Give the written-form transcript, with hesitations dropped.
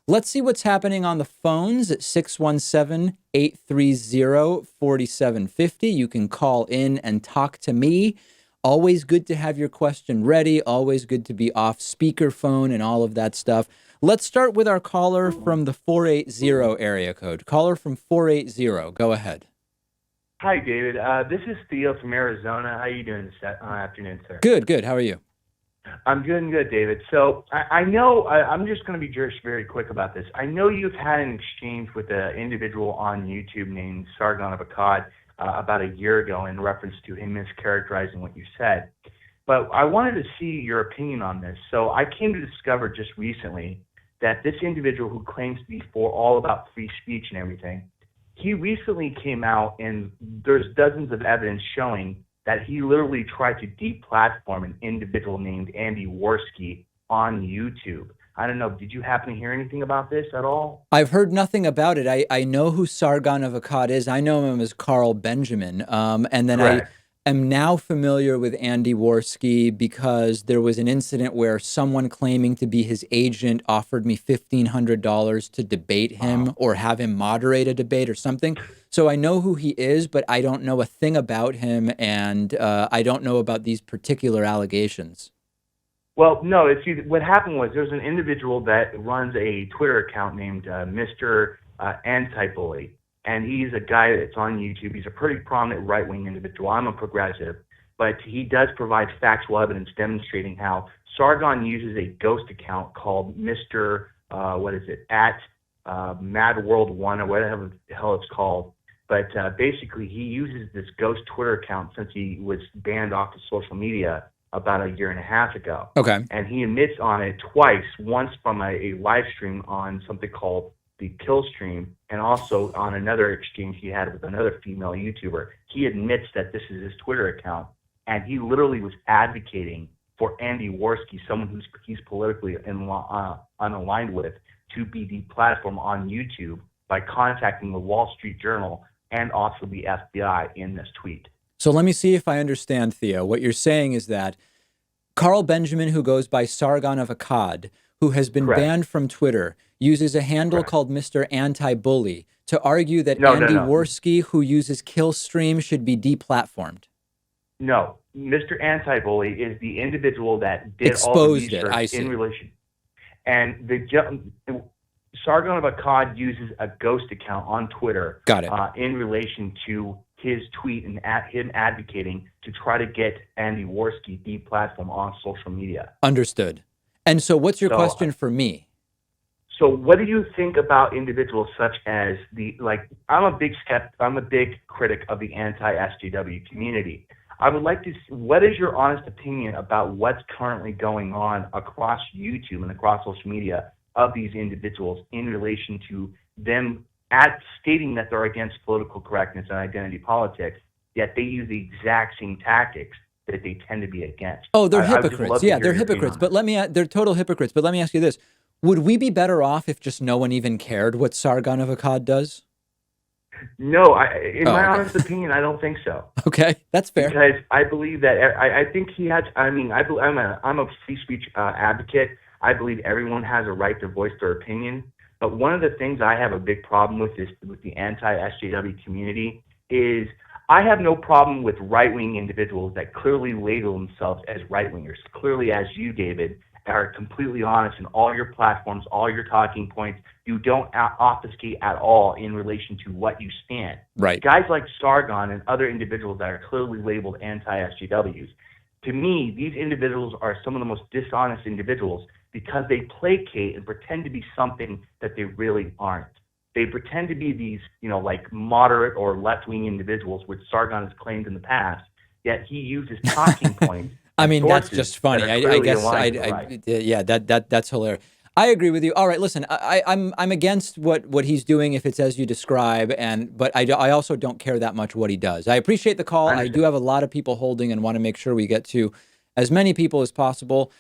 Let's see what's happening on the phones at 617-830-4750. You can call in and talk to me. Always good to have your question ready. Always good to be off speakerphone and all of that stuff. Let's start with our caller from the 480 area code. Caller from 480. Go ahead. Hi, David. This is Theo from Arizona. How are you doing this afternoon, sir? Good, good. How are you? I'm doing good, David. So I know I'm just going to be just very quick about this. I know you've had an exchange with an individual on YouTube named Sargon of Akkad about a year ago in reference to him mischaracterizing what you said. But I wanted to see your opinion on this. So I came to discover just recently that this individual who claims to be for all about free speech and everything, he recently came out and there's dozens of evidence showing that he literally tried to deplatform an individual named Andy Warski on YouTube. I don't know, did you happen to hear anything about this at all? I've heard nothing about it. I know who Sargon of Akkad is. I know him as Carl Benjamin. And then I Correct. am now familiar with Andy Warski because there was an incident where someone claiming to be his agent offered me $1,500 to debate him or have him moderate a debate or something. So I know who he is, but I don't know a thing about him, and I don't know about these particular allegations. Well, no, what happened was there's an individual that runs a Twitter account named Mr. Anti-Bully, and he's a guy that's on YouTube. He's a pretty prominent right-wing individual. I'm a progressive, but he does provide factual evidence demonstrating how Sargon uses a ghost account called Mr. What is it, at Mad World 1 or whatever the hell it's called. But basically, he uses this ghost Twitter account since he was banned off of social media about a year and a half ago. Okay. And he admits on it twice, once from a live stream on something called the Kill Stream, and also on another exchange he had with another female YouTuber. He admits that this is his Twitter account, and he literally was advocating for Andy Warski, someone he's politically unaligned with, to be deplatformed on YouTube by contacting the Wall Street Journal and also the FBI in this tweet. So let me see if I understand, Theo. What you're saying is that Carl Benjamin, who goes by Sargon of Akkad, who has been Correct. banned from Twitter, uses a handle Correct. called Mr. Anti-Bully to argue that No, Andy no, no. Warski, who uses Killstream, should be deplatformed. No, Mr. Anti-Bully is the individual that did all the Exposed it, I research see. in relation. And Sargon of Akkad uses a ghost account on Twitter. Got it. In relation to his tweet and him advocating to try to get Andy Warski deplatformed on social media. Understood. And so what's your So, question for me? So what do you think about individuals such as I'm a big critic of the anti-SJW community. I would like to see, what is your honest opinion about what's currently going on across YouTube and across social media of these individuals in relation to them stating that they're against political correctness and identity politics, yet they use the exact same tactics that they tend to be against? Oh, they're I would hypocrites. love to Yeah, hear they're your opinion hypocrites. on But they're total hypocrites. But let me ask you this. Would we be better off if just no one even cared what Sargon of Akkad does? No, in my okay. honest opinion, I don't think so. Okay, that's fair. Because I believe that I think he has. I mean, I'm a free speech advocate. I believe everyone has a right to voice their opinion. But one of the things I have a big problem with with the anti-SJW community is I have no problem with right-wing individuals that clearly label themselves as right-wingers. Clearly, as you, David, are completely honest in all your platforms, all your talking points. You don't obfuscate at all in relation to what you stand. Right. Guys like Sargon and other individuals that are clearly labeled anti-SJWs, to me, these individuals are some of the most dishonest individuals because they placate and pretend to be something that they really aren't. They pretend to be these, like moderate or left-wing individuals, which Sargon has claimed in the past, yet he uses talking points. I mean, that's sources just funny. that are I clearly guess, aligned to the right. yeah, that's hilarious. I agree with you. All right, listen, I'm against what he's doing if it's as you describe, but I also don't care that much what he does. I appreciate the call. I do have a lot of people holding and want to make sure we get to as many people as possible.